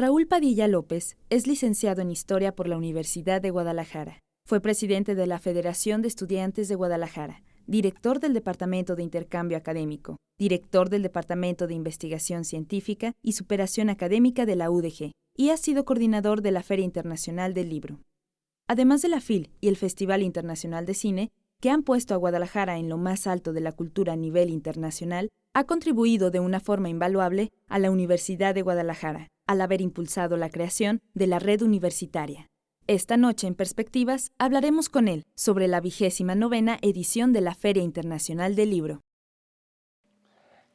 Raúl Padilla López es licenciado en Historia por la Universidad de Guadalajara. Fue presidente de la Federación de Estudiantes de Guadalajara, director del Departamento de Intercambio Académico, director del Departamento de Investigación Científica y Superación Académica de la UDG, y ha sido coordinador de la Feria Internacional del Libro. Además de la FIL y el Festival Internacional de Cine, que han puesto a Guadalajara en lo más alto de la cultura a nivel internacional, ha contribuido de una forma invaluable a la Universidad de Guadalajara, al haber impulsado la creación de la red universitaria. Esta noche en Perspectivas hablaremos con él sobre la 29ª edición de la Feria Internacional del Libro.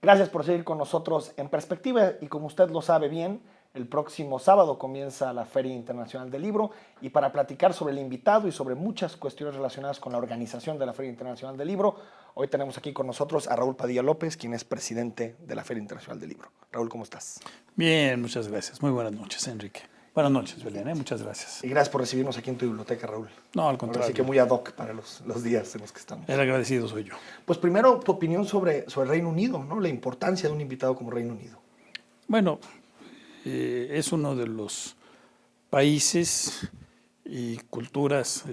Gracias por seguir con nosotros en Perspectiva y como usted lo sabe bien, el próximo sábado comienza la Feria Internacional del Libro y para platicar sobre el invitado y sobre muchas cuestiones relacionadas con la organización de la Feria Internacional del Libro, hoy tenemos aquí con nosotros a Raúl Padilla López, quien es presidente de la Feria Internacional del Libro. Raúl, ¿cómo estás? Bien, muchas gracias. Muy buenas noches, Enrique. Buenas noches, Belén, muchas gracias. Y gracias por recibirnos aquí en tu biblioteca, Raúl. No, al contrario. Así que muy ad hoc para los días en los que estamos. El agradecido soy yo. Pues primero, tu opinión sobre Reino Unido, ¿no? La importancia de un invitado como Reino Unido. Bueno, es uno de los países y culturas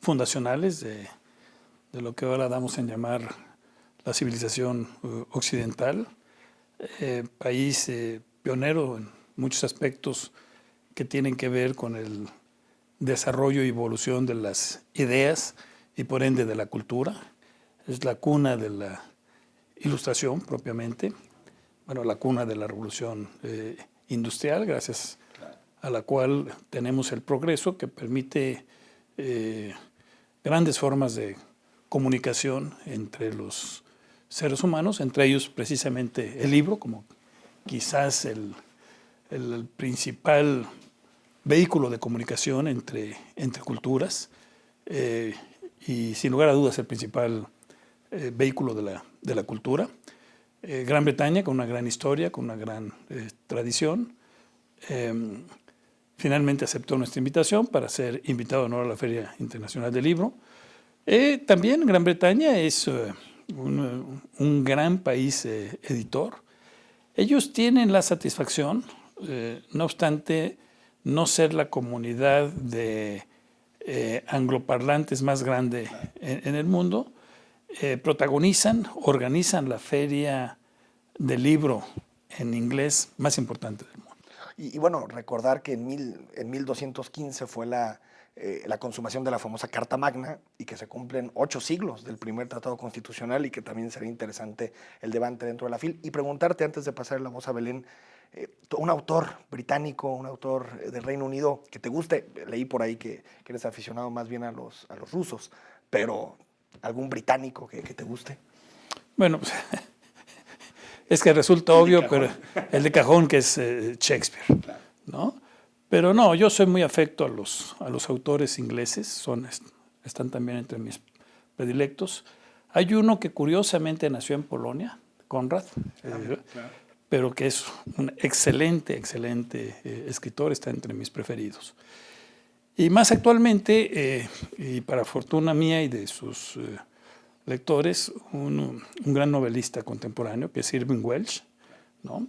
fundacionales de lo que ahora damos en llamar la civilización occidental. País pionero en muchos aspectos que tienen que ver con el desarrollo y evolución de las ideas y por ende de la cultura. Es la cuna de la ilustración propiamente, bueno, la cuna de la revolución industrial, gracias a la cual tenemos el progreso que permite grandes formas de comunicación entre los seres humanos, entre ellos precisamente el libro, como quizás el principal vehículo de comunicación entre culturas y sin lugar a dudas el principal vehículo de la cultura. Gran Bretaña con una gran historia, con una gran tradición, finalmente aceptó nuestra invitación para ser invitado de honor a la Feria Internacional del Libro. También Gran Bretaña es un gran país editor. Ellos tienen la satisfacción, no obstante, no ser la comunidad de angloparlantes más grande en el mundo, organizan la feria del libro en inglés más importante del mundo. Y bueno, recordar que en 1215 fue la consumación de la famosa Carta Magna y que se cumplen 8 siglos del primer tratado constitucional y que también sería interesante el debate dentro de la FIL. Y preguntarte antes de pasar la voz a Belén, un autor británico, un autor del Reino Unido que te guste, leí por ahí que eres aficionado más bien a los rusos, pero algún británico que te guste. Bueno, pues, es que resulta obvio, pero el de cajón que es Shakespeare, ¿no? Pero no, yo soy muy afecto a los autores ingleses, están también entre mis predilectos. Hay uno que curiosamente nació en Polonia, Konrad, pero que es un excelente escritor, está entre mis preferidos. Y más actualmente, y para fortuna mía y de sus lectores, un gran novelista contemporáneo que es Irving Welsh, ¿no?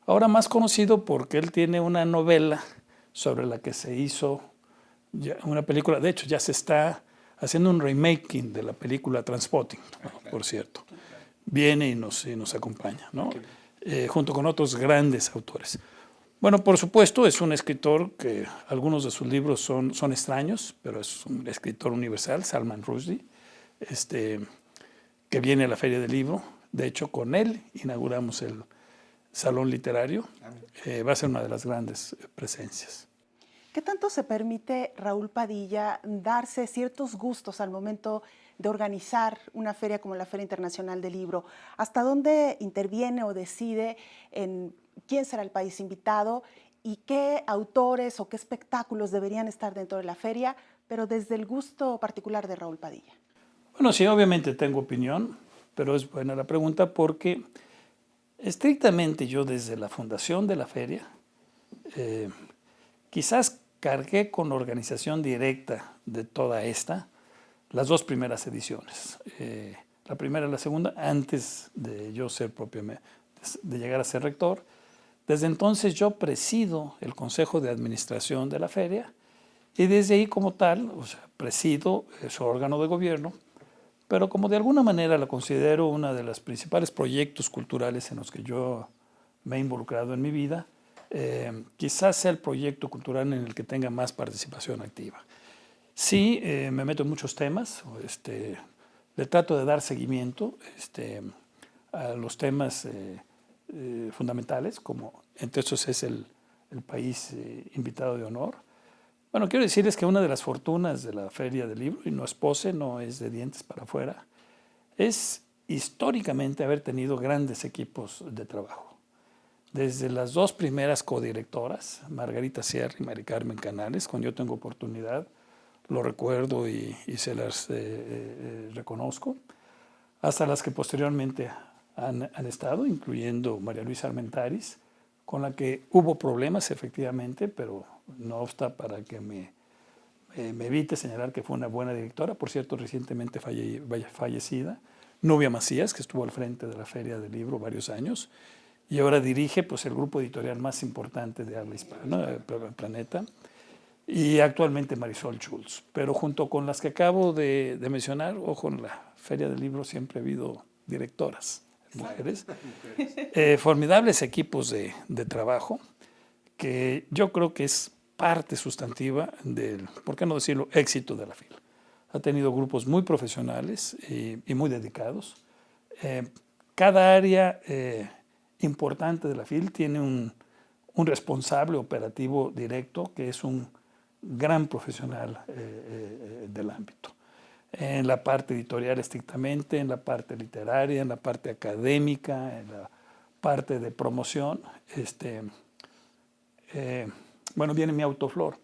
Ahora más conocido porque él tiene una novela sobre la que se hizo una película, de hecho ya se está haciendo un remaking de la película Trainspotting, ¿no? Por cierto. Viene y nos acompaña, ¿no? Junto con otros grandes autores. Bueno, por supuesto, es un escritor que algunos de sus libros son extraños, pero es un escritor universal, Salman Rushdie, que viene a la Feria del Libro. De hecho, con él inauguramos el Salón Literario. Va a ser una de las grandes presencias. ¿Qué tanto se permite, Raúl Padilla, darse ciertos gustos al momento de organizar una feria como la Feria Internacional del Libro? ¿Hasta dónde interviene o decide en quién será el país invitado y qué autores o qué espectáculos deberían estar dentro de la feria, pero desde el gusto particular de Raúl Padilla? Bueno, sí, obviamente tengo opinión, pero es buena la pregunta porque estrictamente yo desde la fundación de la feria quizás cargué con la organización directa de toda esta las 2 primeras ediciones, la primera y la segunda, antes de yo ser propiamente, de llegar a ser rector, Desde entonces yo presido el Consejo de Administración de la feria y desde ahí como tal, o sea, presido su órgano de gobierno, pero como de alguna manera la considero uno de los principales proyectos culturales en los que yo me he involucrado en mi vida, quizás sea el proyecto cultural en el que tenga más participación activa. Sí, me meto en muchos temas, le trato de dar seguimiento a los temas fundamentales, como entre estos es el país invitado de honor. Bueno, quiero decirles que una de las fortunas de la Feria del Libro, y no es pose, no es de dientes para afuera, es históricamente haber tenido grandes equipos de trabajo. Desde las dos primeras codirectoras, Margarita Sierra y Mari Carmen Canales, cuando yo tengo oportunidad, lo recuerdo y se las reconozco, hasta las que posteriormente han estado, incluyendo María Luisa Armentaris, con la que hubo problemas efectivamente, pero no obsta para que me evite señalar que fue una buena directora, por cierto, recientemente fallecida, Nubia Macías, que estuvo al frente de la Feria del Libro varios años, y ahora dirige pues, el grupo editorial más importante de habla hispana, Planeta, y actualmente Marisol Schultz. Pero junto con las que acabo de mencionar, ojo, en la Feria del Libro siempre ha habido directoras, mujeres, formidables equipos de trabajo, que yo creo que es parte sustantiva del, por qué no decirlo, éxito de la FIL. Ha tenido grupos muy profesionales y muy dedicados. Cada área importante de la FIL tiene un responsable operativo directo que es un gran profesional del ámbito. En la parte editorial estrictamente, en la parte literaria, en la parte académica, en la parte de promoción. Bueno, viene mi autoflor.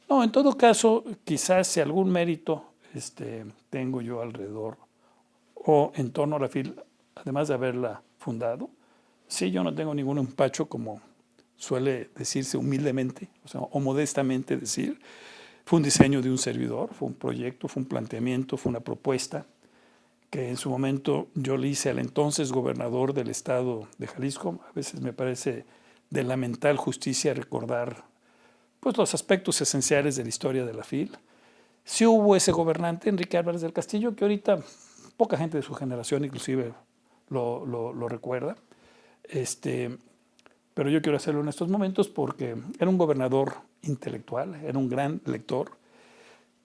No, en todo caso, quizás si algún mérito tengo yo alrededor o en torno a la FIL, además de haberla fundado, sí, yo no tengo ningún empacho, como suele decirse humildemente, o modestamente decir. Fue un diseño de un servidor, fue un proyecto, fue un planteamiento, fue una propuesta que en su momento yo le hice al entonces gobernador del estado de Jalisco. A veces me parece de lamentar justicia recordar pues, los aspectos esenciales de la historia de la FIL. Sí hubo ese gobernante, Enrique Álvarez del Castillo, que ahorita poca gente de su generación inclusive lo recuerda. Pero yo quiero hacerlo en estos momentos porque era un gobernador intelectual, era un gran lector,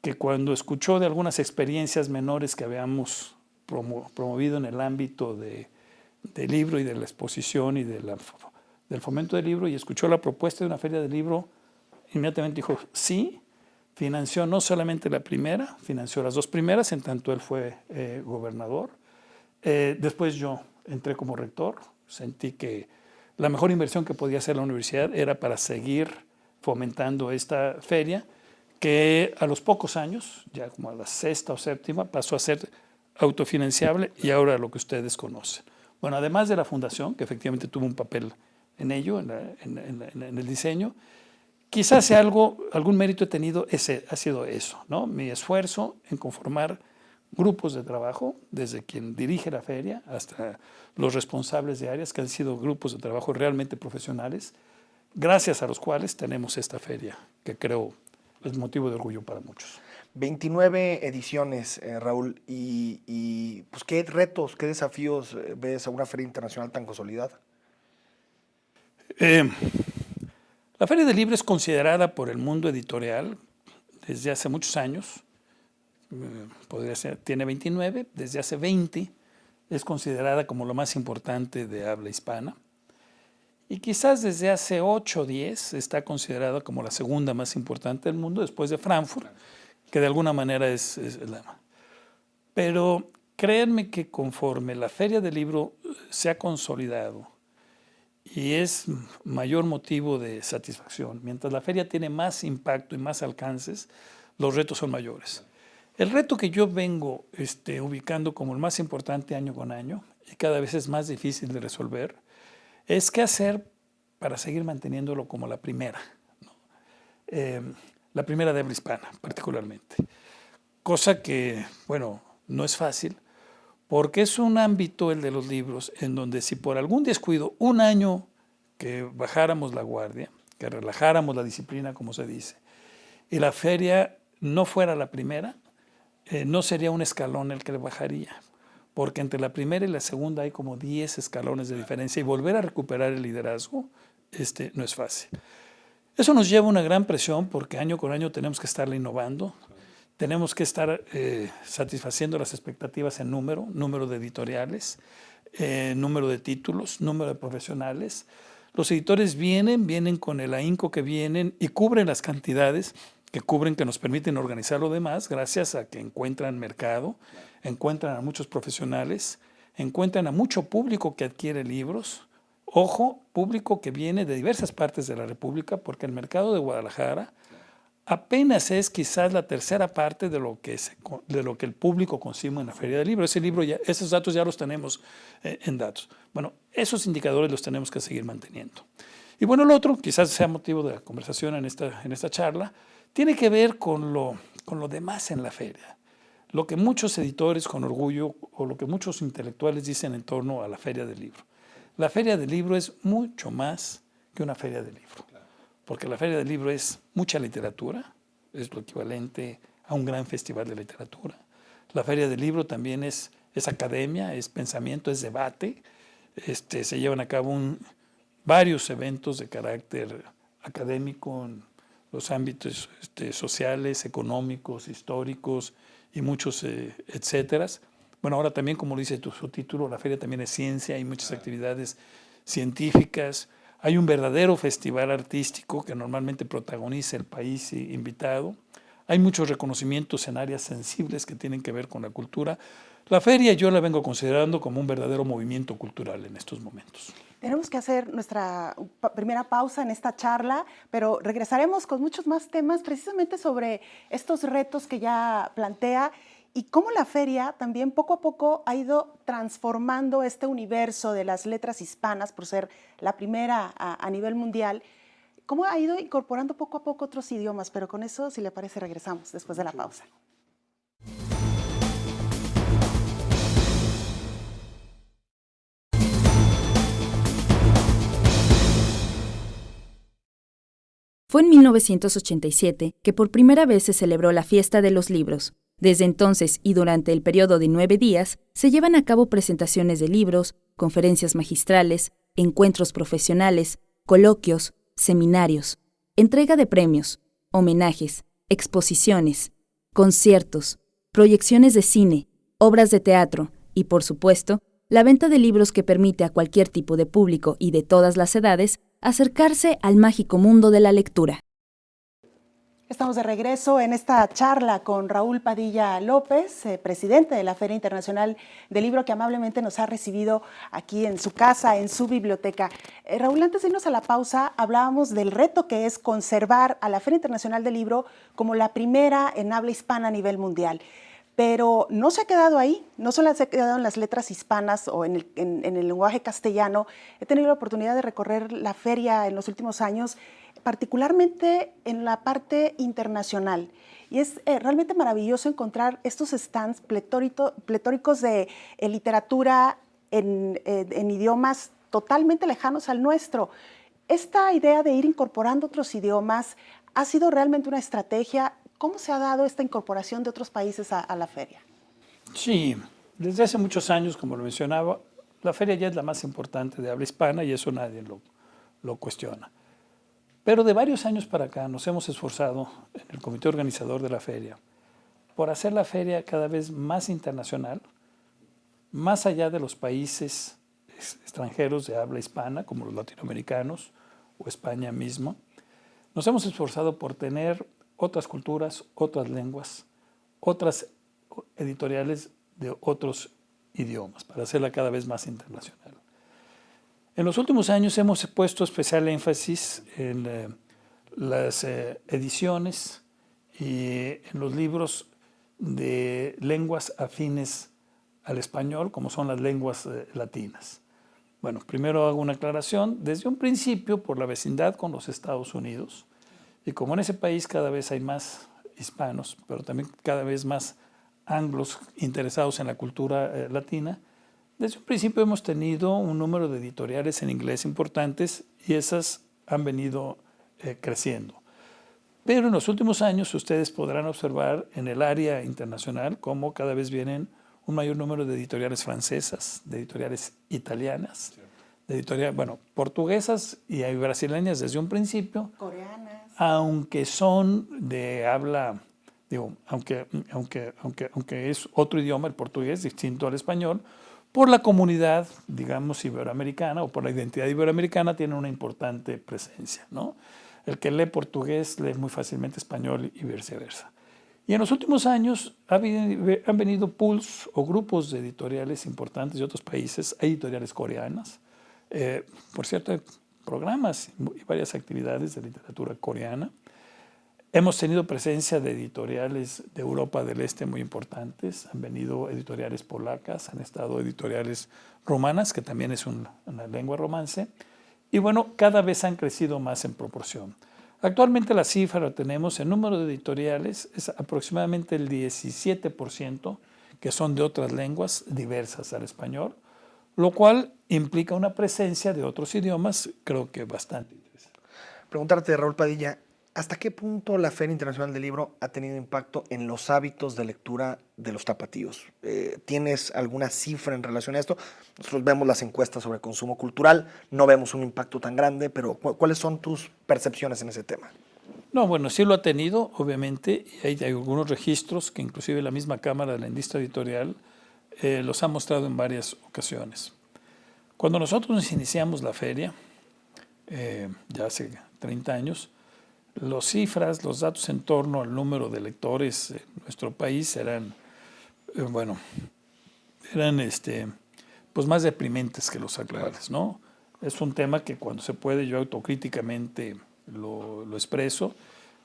que cuando escuchó de algunas experiencias menores que habíamos promovido en el ámbito del libro y de la exposición y del fomento del libro, y escuchó la propuesta de una feria del libro, inmediatamente dijo sí, financió no solamente la primera, financió las dos primeras, en tanto él fue gobernador. Después yo entré como rector, sentí que la mejor inversión que podía hacer la universidad era para seguir fomentando esta feria, que a los pocos años, ya como a la sexta o séptima, pasó a ser autofinanciable y ahora lo que ustedes conocen. Bueno, además de la fundación, que efectivamente tuvo un papel en ello, en el diseño, quizás si algún mérito he tenido, ha sido eso, ¿no? Mi esfuerzo en conformar grupos de trabajo, desde quien dirige la feria hasta los responsables de áreas, que han sido grupos de trabajo realmente profesionales, gracias a los cuales tenemos esta feria, que creo es motivo de orgullo para muchos. 29 ediciones, Raúl, y pues, ¿qué retos, qué desafíos ves a una feria internacional tan consolidada? La Feria del Libro es considerada por el mundo editorial desde hace muchos años, podría ser, tiene 29, desde hace 20 es considerada como lo más importante de habla hispana, y quizás desde hace 8 o 10 está considerada como la segunda más importante del mundo, después de Frankfurt, que de alguna manera es la... Pero créanme que conforme la Feria del Libro se ha consolidado y es mayor motivo de satisfacción, mientras la feria tiene más impacto y más alcances, los retos son mayores. El reto que yo vengo ubicando como el más importante año con año, y cada vez es más difícil de resolver, es qué hacer para seguir manteniéndolo como la primera, ¿no? La primera de habla hispana particularmente. Cosa que, bueno, no es fácil, porque es un ámbito, el de los libros, en donde si por algún descuido un año que bajáramos la guardia, que relajáramos la disciplina, como se dice, y la feria no fuera la primera, no sería un escalón el que le bajaría, porque entre la primera y la segunda hay como 10 escalones de diferencia y volver a recuperar el liderazgo no es fácil. Eso nos lleva a una gran presión porque año con año tenemos que estarle innovando, tenemos que estar satisfaciendo las expectativas en número de editoriales, número de títulos, número de profesionales. Los editores vienen con el ahínco que vienen y cubren las cantidades que nos permiten organizar lo demás gracias a que encuentran mercado, encuentran a muchos profesionales, encuentran a mucho público que adquiere libros. Ojo, público que viene de diversas partes de la República, porque el mercado de Guadalajara apenas es quizás la tercera parte de lo que el público consume en la Feria del Libro. Esos datos ya los tenemos en datos. Bueno, esos indicadores los tenemos que seguir manteniendo. Y bueno, lo otro, quizás sea motivo de la conversación en esta charla, tiene que ver con lo demás en la feria. Lo que muchos editores con orgullo o lo que muchos intelectuales dicen en torno a la Feria del Libro. La Feria del Libro es mucho más que una feria del libro, porque la Feria del Libro es mucha literatura, es lo equivalente a un gran festival de literatura. La Feria del Libro también es academia, es pensamiento, es debate. Se llevan a cabo varios eventos de carácter académico en los ámbitos sociales, económicos, históricos y muchos etcétera. Bueno, ahora también, como dice su título, la feria también es ciencia, hay muchas actividades científicas, hay un verdadero festival artístico que normalmente protagoniza el país invitado, hay muchos reconocimientos en áreas sensibles que tienen que ver con la cultura. La feria yo la vengo considerando como un verdadero movimiento cultural en estos momentos. Tenemos que hacer nuestra primera pausa en esta charla, pero regresaremos con muchos más temas precisamente sobre estos retos que ya plantea y cómo la feria también poco a poco ha ido transformando este universo de las letras hispanas por ser la primera a nivel mundial, cómo ha ido incorporando poco a poco otros idiomas, pero con eso, si le parece, regresamos después de la pausa. Fue en 1987 que por primera vez se celebró la Fiesta de los Libros. Desde entonces y durante el periodo de 9 días, se llevan a cabo presentaciones de libros, conferencias magistrales, encuentros profesionales, coloquios, seminarios, entrega de premios, homenajes, exposiciones, conciertos, proyecciones de cine, obras de teatro y, por supuesto, la venta de libros que permite a cualquier tipo de público y de todas las edades acercarse al mágico mundo de la lectura. Estamos de regreso en esta charla con Raúl Padilla López, presidente de la Feria Internacional del Libro, que amablemente nos ha recibido aquí en su casa, en su biblioteca. Raúl, antes de irnos a la pausa, hablábamos del reto que es conservar a la Feria Internacional del Libro como la primera en habla hispana a nivel mundial. Pero no se ha quedado ahí, no solo se ha quedado en las letras hispanas o en el lenguaje castellano. He tenido la oportunidad de recorrer la feria en los últimos años, particularmente en la parte internacional. Y es realmente maravilloso encontrar estos stands pletóricos de literatura en idiomas totalmente lejanos al nuestro. Esta idea de ir incorporando otros idiomas ha sido realmente una estrategia. ¿Cómo se ha dado esta incorporación de otros países a la feria? Sí, desde hace muchos años, como lo mencionaba, la feria ya es la más importante de habla hispana y eso nadie lo cuestiona. Pero de varios años para acá nos hemos esforzado en el comité organizador de la feria por hacer la feria cada vez más internacional, más allá de los países extranjeros de habla hispana, como los latinoamericanos o España mismo. Nos hemos esforzado por tener otras culturas, otras lenguas, otras editoriales de otros idiomas, para hacerla cada vez más internacional. En los últimos años hemos puesto especial énfasis en las ediciones y en los libros de lenguas afines al español, como son las lenguas latinas. Bueno, primero hago una aclaración. Desde un principio, por la vecindad con los Estados Unidos, y como en ese país cada vez hay más hispanos, pero también cada vez más anglos interesados en la cultura latina, Desde un principio hemos tenido un número de editoriales en inglés importantes y esas han venido creciendo. Pero en los últimos años ustedes podrán observar en el área internacional cómo cada vez vienen un mayor número de editoriales francesas, de editoriales italianas, de editoriales, portuguesas y hay brasileñas desde un principio. Coreanas. Aunque son de habla, aunque es otro idioma, el portugués, distinto al español, por la comunidad, digamos, iberoamericana o por la identidad iberoamericana tiene una importante presencia, ¿no? El que lee portugués lee muy fácilmente español y viceversa. Y en los últimos años han venido pools o grupos de editoriales importantes de otros países. Hay editoriales coreanas. Por cierto, hay programas y varias actividades de literatura coreana. Hemos tenido presencia de editoriales de Europa del Este muy importantes. Han venido editoriales polacas, han estado editoriales romanas, que también es una lengua romance. Y bueno, cada vez han crecido más en proporción. Actualmente la cifra la tenemos, el número de editoriales es aproximadamente el 17%, que son de otras lenguas diversas al español, lo cual implica una presencia de otros idiomas, creo que bastante interesante. Preguntarte, Raúl Padilla, ¿hasta qué punto la Feria Internacional del Libro ha tenido impacto en los hábitos de lectura de los tapatíos? ¿Tienes alguna cifra en relación a esto? Nosotros vemos las encuestas sobre consumo cultural, no vemos un impacto tan grande, pero ¿cuáles son tus percepciones en ese tema? No, bueno, sí lo ha tenido, obviamente, y hay algunos registros que inclusive la misma Cámara de la Industria Editorial los ha mostrado en varias ocasiones. Cuando nosotros nos iniciamos la feria, ya hace 30 años, las cifras, los datos en torno al número de lectores en nuestro país eran pues más deprimentes que los actuales, ¿no? Es un tema que cuando se puede yo autocríticamente lo expreso.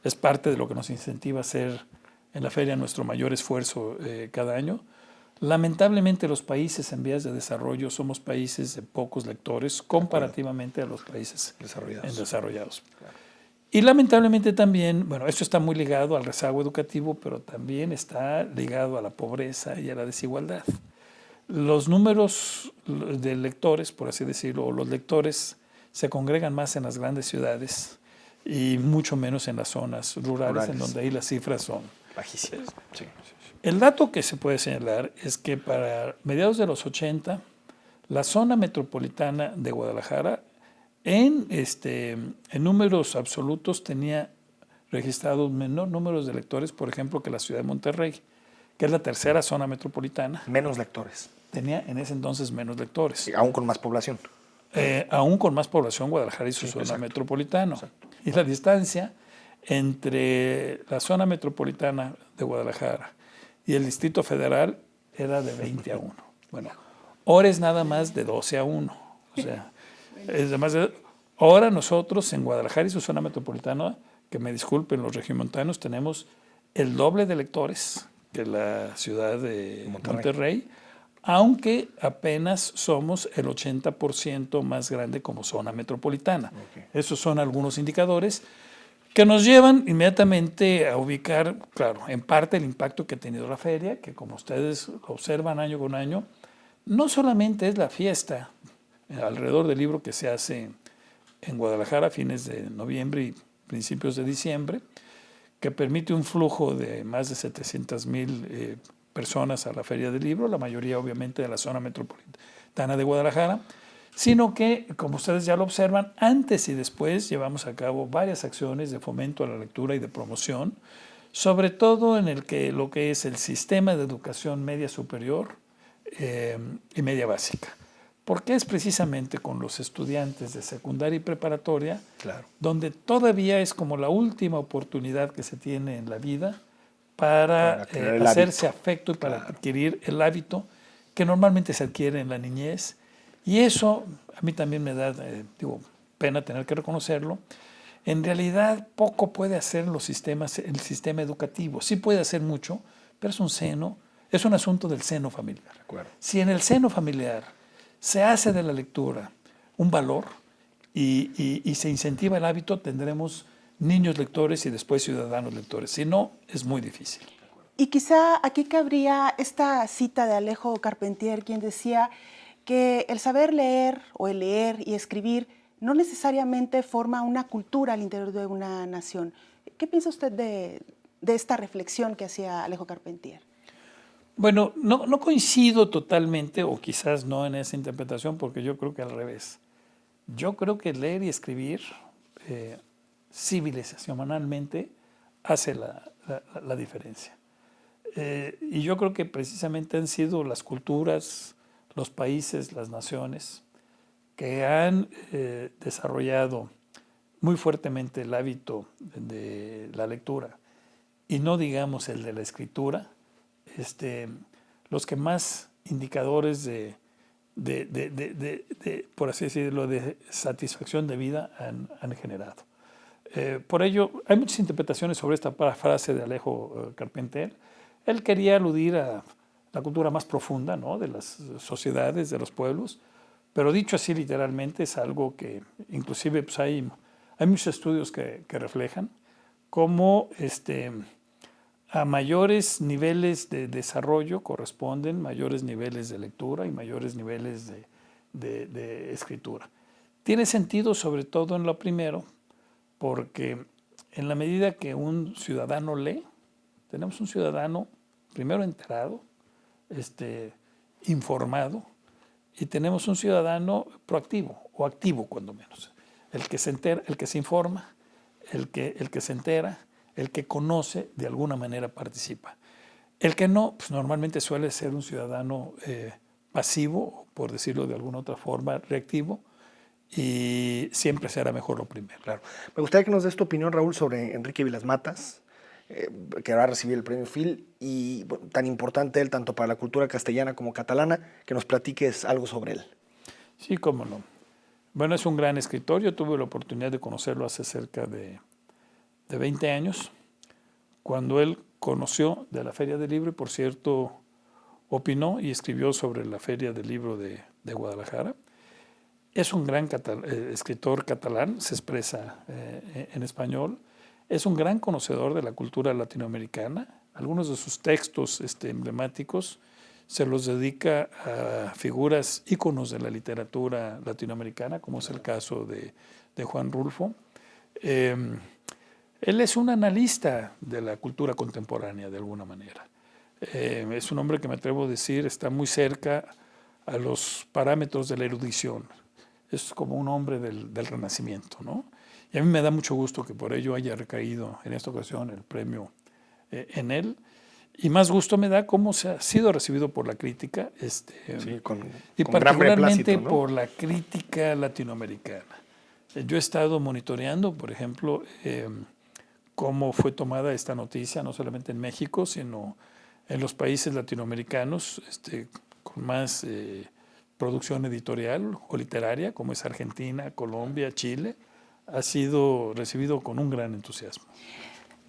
Es parte de lo que nos incentiva a hacer en la feria nuestro mayor esfuerzo cada año. Lamentablemente los países en vías de desarrollo somos países de pocos lectores comparativamente a los países desarrollados. Claro. Y lamentablemente también, esto está muy ligado al rezago educativo, pero también está ligado a la pobreza y a la desigualdad. Los números de lectores, por así decirlo, o los lectores se congregan más en las grandes ciudades y mucho menos en las zonas rurales. En donde ahí las cifras son bajísimas. Sí. El dato que se puede señalar es que para mediados de los 80, la zona metropolitana de Guadalajara en números absolutos tenía registrados menor números de lectores, por ejemplo, que la ciudad de Monterrey, que es la tercera zona metropolitana. Menos lectores. Tenía en ese entonces menos lectores. Y aún con más población. Aún con más población, Guadalajara y su zona metropolitana. Y la distancia entre la zona metropolitana de Guadalajara y el Distrito Federal era de 20 a 1. Bueno, ahora es nada más de 12 a 1. O sea, ahora nosotros en Guadalajara y su zona metropolitana, que me disculpen los regiomontanos, tenemos el doble de lectores que la ciudad de Monterrey, aunque apenas somos el 80% más grande como zona metropolitana. Okay. Esos son algunos indicadores que nos llevan inmediatamente a ubicar, claro, en parte el impacto que ha tenido la feria, que como ustedes observan año con año, no solamente es la fiesta alrededor del libro que se hace en Guadalajara a fines de noviembre y principios de diciembre, que permite un flujo de más de 700,000 personas a la Feria del Libro, la mayoría obviamente de la zona metropolitana de Guadalajara, sino que, como ustedes ya lo observan, antes y después llevamos a cabo varias acciones de fomento a la lectura y de promoción, sobre todo en lo que es el sistema de educación media superior y media básica, porque es precisamente con los estudiantes de secundaria y preparatoria, claro, donde todavía es como la última oportunidad que se tiene en la vida para hacerse afecto y para adquirir el hábito que normalmente se adquiere en la niñez. Y eso a mí también me da pena tener que reconocerlo. En realidad poco puede hacer el sistema educativo. Sí puede hacer mucho, pero es un asunto del seno familiar. Si en el seno familiar se hace de la lectura un valor y se incentiva el hábito, tendremos niños lectores y después ciudadanos lectores. Si no, es muy difícil. Y quizá aquí cabría esta cita de Alejo Carpentier, quien decía que el saber leer o el leer y escribir no necesariamente forma una cultura al interior de una nación. ¿Qué piensa usted de esta reflexión que hacía Alejo Carpentier? Bueno, no coincido totalmente, o quizás no en esa interpretación, porque yo creo que al revés. Yo creo que leer y escribir civilizacionalmente hace la diferencia. Y yo creo que precisamente han sido las culturas, los países, las naciones que han desarrollado muy fuertemente el hábito de la lectura y no digamos el de la escritura, los que más indicadores de por así decirlo, de satisfacción de vida han generado. Por ello, hay muchas interpretaciones sobre esta frase de Alejo Carpentier. Él quería aludir a la cultura más profunda, ¿no?, de las sociedades, de los pueblos, pero dicho así literalmente es algo que inclusive pues, hay muchos estudios que reflejan cómo a mayores niveles de desarrollo corresponden mayores niveles de lectura y mayores niveles de escritura. Tiene sentido sobre todo en lo primero, porque en la medida que un ciudadano lee, tenemos un ciudadano primero enterado, informado, y tenemos un ciudadano proactivo o activo cuando menos. El que se entera, el que se informa, el que se entera, el que conoce, de alguna manera participa. El que no, pues normalmente suele ser un ciudadano pasivo, por decirlo de alguna otra forma, reactivo, y siempre será mejor lo primero. Claro. Me gustaría que nos des tu opinión, Raúl, sobre Enrique Vilas Matas, que va a recibir el premio Phil, y bueno, tan importante él tanto para la cultura castellana como catalana, que nos platiques algo sobre él. Sí, cómo no. Bueno, es un gran escritor. Yo tuve la oportunidad de conocerlo hace cerca de 20 años, cuando él conoció de la Feria del Libro y, por cierto, opinó y escribió sobre la Feria del Libro de Guadalajara. Es un gran escritor catalán, se expresa en español. Es un gran conocedor de la cultura latinoamericana. Algunos de sus textos emblemáticos se los dedica a figuras íconos de la literatura latinoamericana, como es el caso de Juan Rulfo. Él es un analista de la cultura contemporánea, de alguna manera. Es un hombre que, me atrevo a decir, está muy cerca a los parámetros de la erudición. Es como un hombre del Renacimiento, ¿no? Y a mí me da mucho gusto que por ello haya recaído en esta ocasión el premio en él. Y más gusto me da cómo se ha sido recibido por la crítica, sí, con particularmente gran, ¿no?, por la crítica latinoamericana. Yo he estado monitoreando, por ejemplo, cómo fue tomada esta noticia, no solamente en México, sino en los países latinoamericanos con más producción editorial o literaria, como es Argentina, Colombia, Chile. Ha sido recibido con un gran entusiasmo.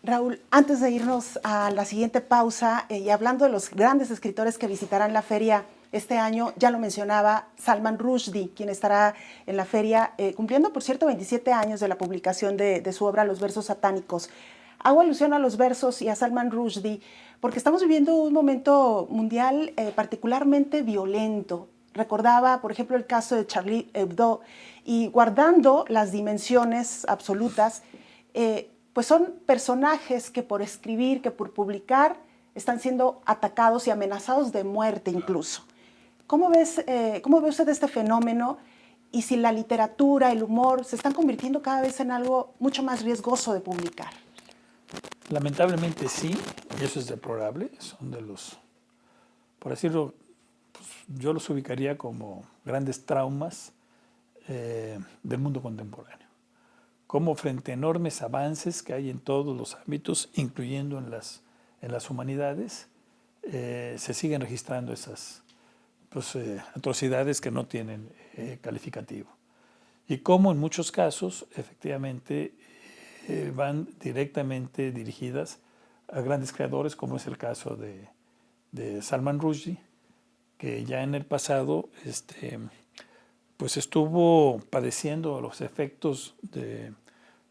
Raúl, antes de irnos a la siguiente pausa, y hablando de los grandes escritores que visitarán la feria este año, ya lo mencionaba Salman Rushdie, quien estará en la feria, cumpliendo, por cierto, 27 años de la publicación de su obra Los versos satánicos. Hago alusión a los versos y a Salman Rushdie porque estamos viviendo un momento mundial particularmente violento. Recordaba, por ejemplo, el caso de Charlie Hebdo, y guardando las dimensiones absolutas, pues son personajes que por escribir, que por publicar, están siendo atacados y amenazados de muerte incluso. ¿Cómo ve usted este fenómeno? Y si la literatura, el humor, se están convirtiendo cada vez en algo mucho más riesgoso de publicar. Lamentablemente sí, y eso es deplorable. Son de los, por decirlo, pues yo los ubicaría como grandes traumas del mundo contemporáneo. Como frente a enormes avances que hay en todos los ámbitos, incluyendo en las humanidades, se siguen registrando esas atrocidades que no tienen calificativo. Y como en muchos casos, efectivamente, van directamente dirigidas a grandes creadores, como es el caso de Salman Rushdie, que ya en el pasado pues estuvo padeciendo los efectos de,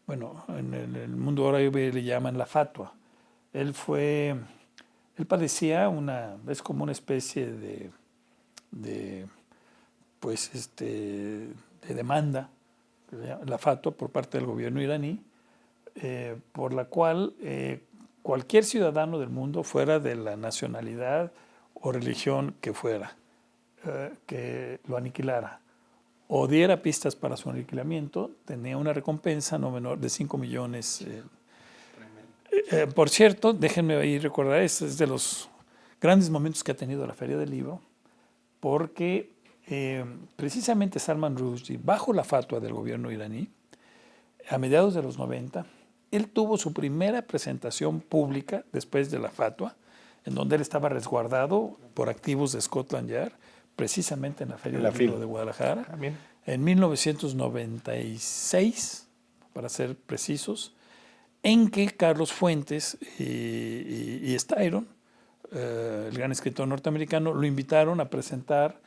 bueno, en el mundo árabe le llaman la fatwa. Él padecía es como una especie de de demanda, la fatwa por parte del gobierno iraní, por la cual cualquier ciudadano del mundo, fuera de la nacionalidad o religión que fuera, que lo aniquilara o diera pistas para su aniquilamiento, tenía una recompensa no menor de 5 millones. Por cierto, déjenme ahí recordar, este es de los grandes momentos que ha tenido la Feria del Libro, porque precisamente Salman Rushdie, bajo la fatwa del gobierno iraní, a mediados de los 90, él tuvo su primera presentación pública después de la fatwa, en donde él estaba resguardado por activos de Scotland Yard, precisamente en la Feria del Libro de Guadalajara, en 1996, para ser precisos, en que Carlos Fuentes y Styron, el gran escritor norteamericano, lo invitaron a presentar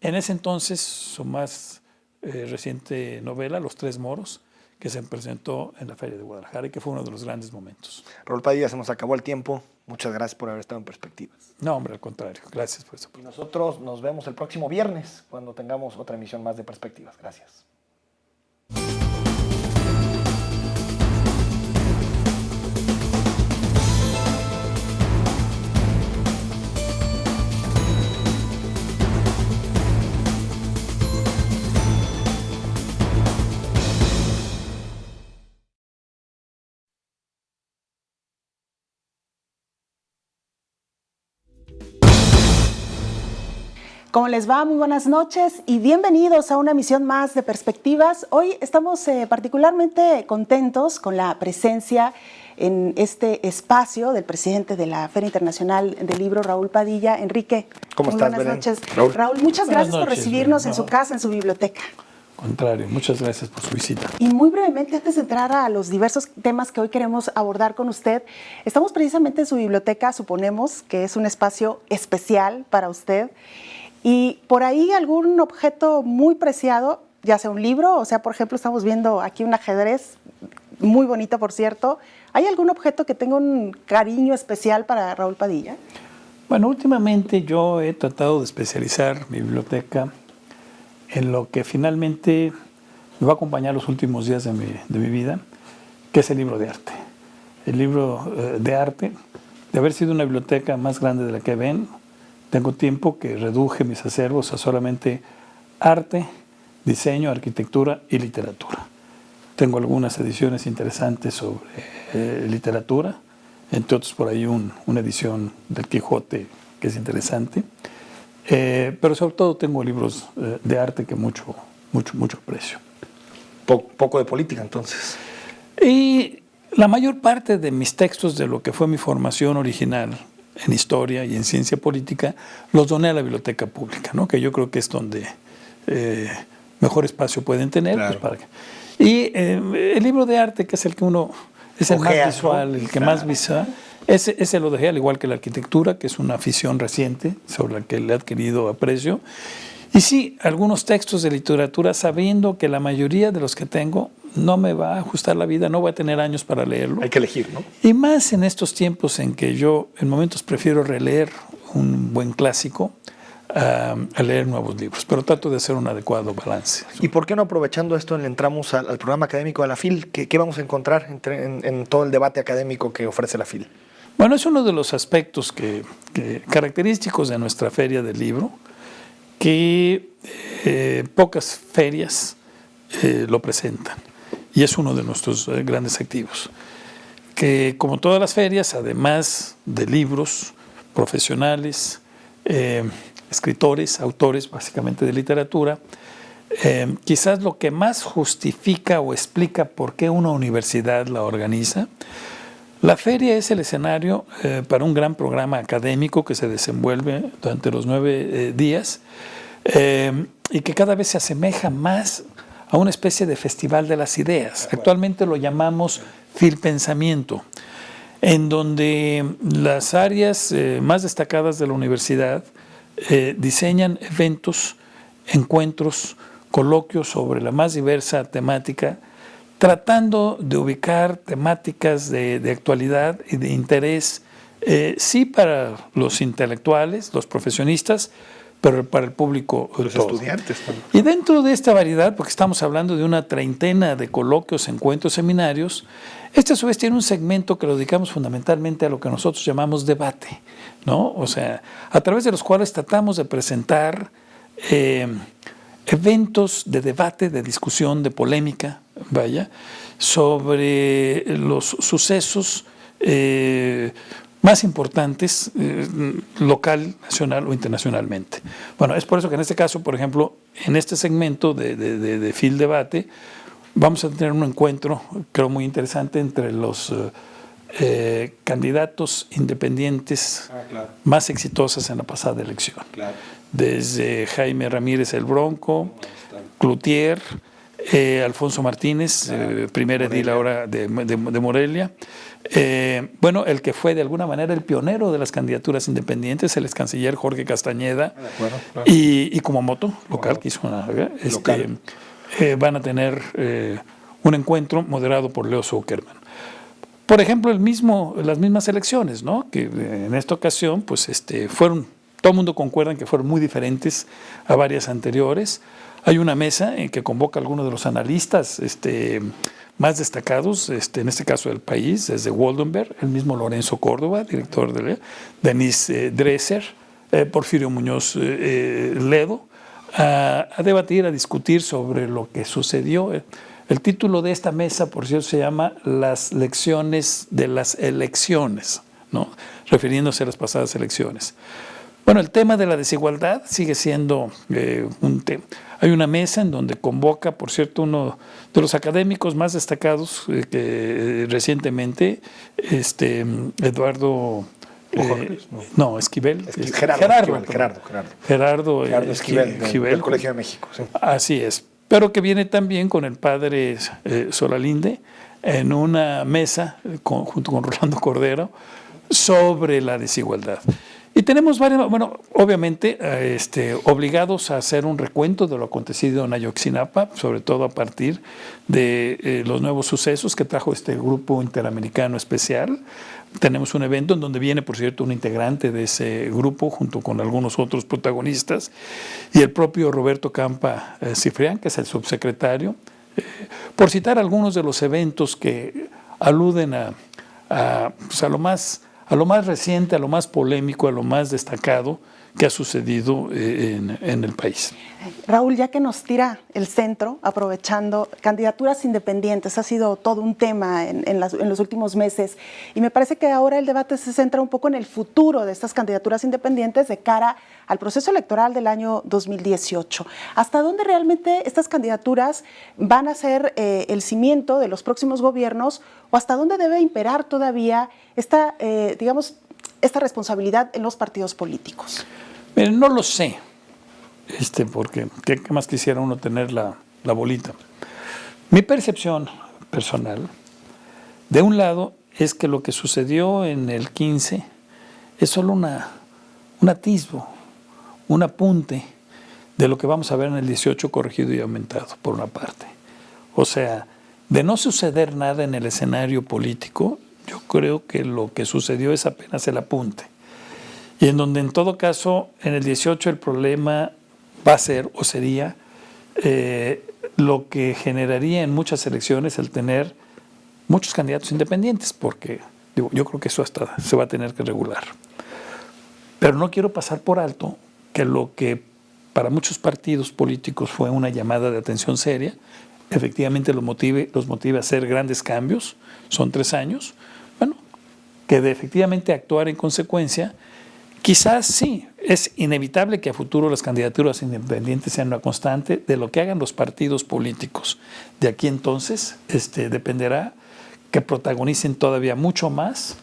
en ese entonces su más reciente novela, Los Tres Moros, que se presentó en la Feria de Guadalajara y que fue uno de los grandes momentos. Raúl Padilla, se nos acabó el tiempo. Muchas gracias por haber estado en Perspectivas. No, hombre, al contrario. Gracias por eso. Y nosotros nos vemos el próximo viernes cuando tengamos otra emisión más de Perspectivas. Gracias. ¿Cómo les va? Muy buenas noches y bienvenidos a una emisión más de Perspectivas. Hoy estamos particularmente contentos con la presencia en este espacio del presidente de la Feria Internacional del Libro, Raúl Padilla. Enrique, ¿cómo estás, buenas Belén? noches. Raúl, muchas gracias por noches, recibirnos Belén. en su casa, en su biblioteca. Contrario, muchas gracias por su visita. Y muy brevemente, antes de entrar a los diversos temas que hoy queremos abordar con usted, estamos precisamente en su biblioteca, suponemos que es un espacio especial para usted. Y por ahí algún objeto muy preciado, ya sea un libro, o sea, por ejemplo, estamos viendo aquí un ajedrez, muy bonito, por cierto. ¿Hay algún objeto que tenga un cariño especial para Raúl Padilla? Bueno, últimamente yo he tratado de especializar mi biblioteca en lo que finalmente me va a acompañar los últimos días de mi vida, que es el libro de arte. El libro de arte, de haber sido una biblioteca más grande de la que ven, tengo tiempo que reduje mis acervos a solamente arte, diseño, arquitectura y literatura. Tengo algunas ediciones interesantes sobre literatura, entre otros por ahí una edición del Quijote que es interesante, pero sobre todo tengo libros de arte que mucho aprecio. Poco de política, entonces. Y la mayor parte de mis textos de lo que fue mi formación original en historia y en ciencia política, los doné a la biblioteca pública, ¿no? Que yo creo que es donde mejor espacio pueden tener. Claro. Pues, y el libro de arte, que es el que uno, es el Ojea, más visual, ¿no? el que más visual, ese lo dejé, al igual que la arquitectura, que es una afición reciente sobre la que le he adquirido aprecio. Y sí, algunos textos de literatura, sabiendo que la mayoría de los que tengo no me va a ajustar la vida, no voy a tener años para leerlo. Hay que elegir, ¿no? Y más en estos tiempos en que yo en momentos prefiero releer un buen clásico a leer nuevos libros, pero trato de hacer un adecuado balance. ¿Y por qué no, aprovechando esto, le entramos al programa académico de la FIL? ¿Qué vamos a encontrar en todo el debate académico que ofrece la FIL? Bueno, es uno de los aspectos característicos de nuestra Feria del Libro, que pocas ferias lo presentan, y es uno de nuestros grandes activos. Que como todas las ferias, además de libros profesionales, escritores, autores básicamente de literatura, quizás lo que más justifica o explica por qué una universidad la organiza, la feria es el escenario para un gran programa académico que se desenvuelve durante los 9 días y que cada vez se asemeja más a una especie de festival de las ideas. Actualmente lo llamamos Filpensamiento, en donde las áreas más destacadas de la universidad diseñan eventos, encuentros, coloquios sobre la más diversa temática, tratando de ubicar temáticas de actualidad y de interés, sí para los intelectuales, los profesionistas, pero para el público los todo. Estudiantes también. Y dentro de esta variedad, porque estamos hablando de una treintena de coloquios, encuentros, seminarios, este a su vez tiene un segmento que lo dedicamos fundamentalmente a lo que nosotros llamamos debate, ¿no? O sea, a través de los cuales tratamos de presentar eventos de debate, de discusión, de polémica, vaya, sobre los sucesos más importantes, local, nacional o internacionalmente. Bueno, es por eso que en este caso, por ejemplo, en este segmento de Field Debate, vamos a tener un encuentro, creo muy interesante, entre los candidatos independientes más exitosos en la pasada elección. Claro. Desde Jaime Ramírez el Bronco, Cloutier, Alfonso Martínez, primer edil ahora de Morelia. Bueno, el que fue de alguna manera el pionero de las candidaturas independientes, el ex canciller Jorge Castañeda, claro. y Kumamoto, local, que hizo una... van a tener un encuentro moderado por Leo Zuckerman. Por ejemplo, las mismas elecciones, ¿no? Que en esta ocasión, pues, fueron, todo el mundo concuerda en que fueron muy diferentes a varias anteriores. Hay una mesa en que convoca a algunos de los analistas más destacados, en este caso del país, desde Woldenberg, el mismo Lorenzo Córdoba, director de Denise Dresser, Porfirio Muñoz Ledo, a debatir, a discutir sobre lo que sucedió. El título de esta mesa, por cierto, se llama Las lecciones de las elecciones, ¿no? Refiriéndose a las pasadas elecciones. Bueno, el tema de la desigualdad sigue siendo un tema. Hay una mesa en donde convoca, por cierto, uno de los académicos más destacados que recientemente, Eduardo... Esquivel. Gerardo Esquivel, del Colegio de México. Sí. Así es. Pero que viene también con el padre Solalinde en una mesa junto con Rolando Cordero sobre la desigualdad. Y tenemos varios, bueno, obviamente obligados a hacer un recuento de lo acontecido en Ayotzinapa, sobre todo a partir de los nuevos sucesos que trajo este grupo interamericano especial. Tenemos un evento en donde viene, por cierto, un integrante de ese grupo junto con algunos otros protagonistas y el propio Roberto Campa Cifrián, que es el subsecretario, por citar algunos de los eventos que aluden a lo más reciente, a lo más polémico, a lo más destacado que ha sucedido en el país. Raúl, ya que nos tira el centro, aprovechando, candidaturas independientes ha sido todo un tema en los últimos meses y me parece que ahora el debate se centra un poco en el futuro de estas candidaturas independientes de cara al proceso electoral del año 2018. ¿Hasta dónde realmente estas candidaturas van a ser el cimiento de los próximos gobiernos o hasta dónde debe imperar todavía esta responsabilidad en los partidos políticos? Miren, no lo sé, porque ¿qué más quisiera uno tener la bolita? Mi percepción personal, de un lado, es que lo que sucedió en el 15 es solo un atisbo, un apunte de lo que vamos a ver en el 18 corregido y aumentado, por una parte. O sea, de no suceder nada en el escenario político, yo creo que lo que sucedió es apenas el apunte. Y en donde en todo caso en el 18 el problema va a ser o sería lo que generaría en muchas elecciones el tener muchos candidatos independientes, porque yo creo que eso hasta se va a tener que regular. Pero no quiero pasar por alto que lo que para muchos partidos políticos fue una llamada de atención seria, efectivamente los motive a hacer grandes cambios, son 3 años, bueno, que de efectivamente actuar en consecuencia. Quizás sí, es inevitable que a futuro las candidaturas independientes sean una constante de lo que hagan los partidos políticos. De aquí entonces dependerá que protagonicen todavía mucho más,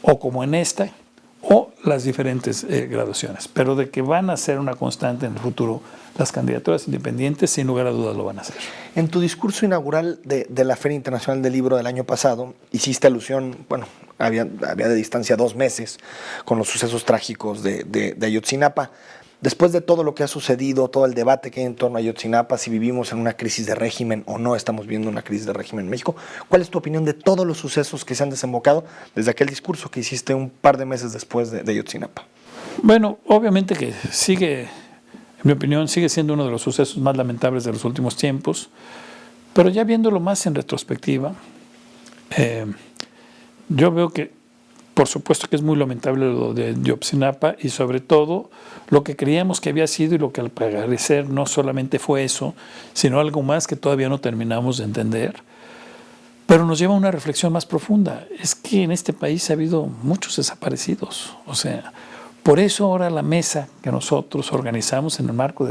o como en esta, o las diferentes graduaciones. Pero de que van a ser una constante en el futuro las candidaturas independientes, sin lugar a dudas lo van a hacer. En tu discurso inaugural de la Feria Internacional del Libro del año pasado, hiciste alusión, bueno, había de distancia 2 meses con los sucesos trágicos de Ayotzinapa. Después de todo lo que ha sucedido, todo el debate que hay en torno a Ayotzinapa, si vivimos en una crisis de régimen o no estamos viendo una crisis de régimen en México, ¿cuál es tu opinión de todos los sucesos que se han desembocado desde aquel discurso que hiciste un par de meses después de Ayotzinapa? Bueno, obviamente que sigue, en mi opinión, sigue siendo uno de los sucesos más lamentables de los últimos tiempos, pero ya viéndolo más en retrospectiva, yo veo que, por supuesto que es muy lamentable lo de Ayotzinapa y sobre todo lo que creíamos que había sido y lo que al parecer no solamente fue eso, sino algo más que todavía no terminamos de entender, pero nos lleva a una reflexión más profunda. Es que en este país ha habido muchos desaparecidos, o sea, por eso ahora la mesa que nosotros organizamos en el marco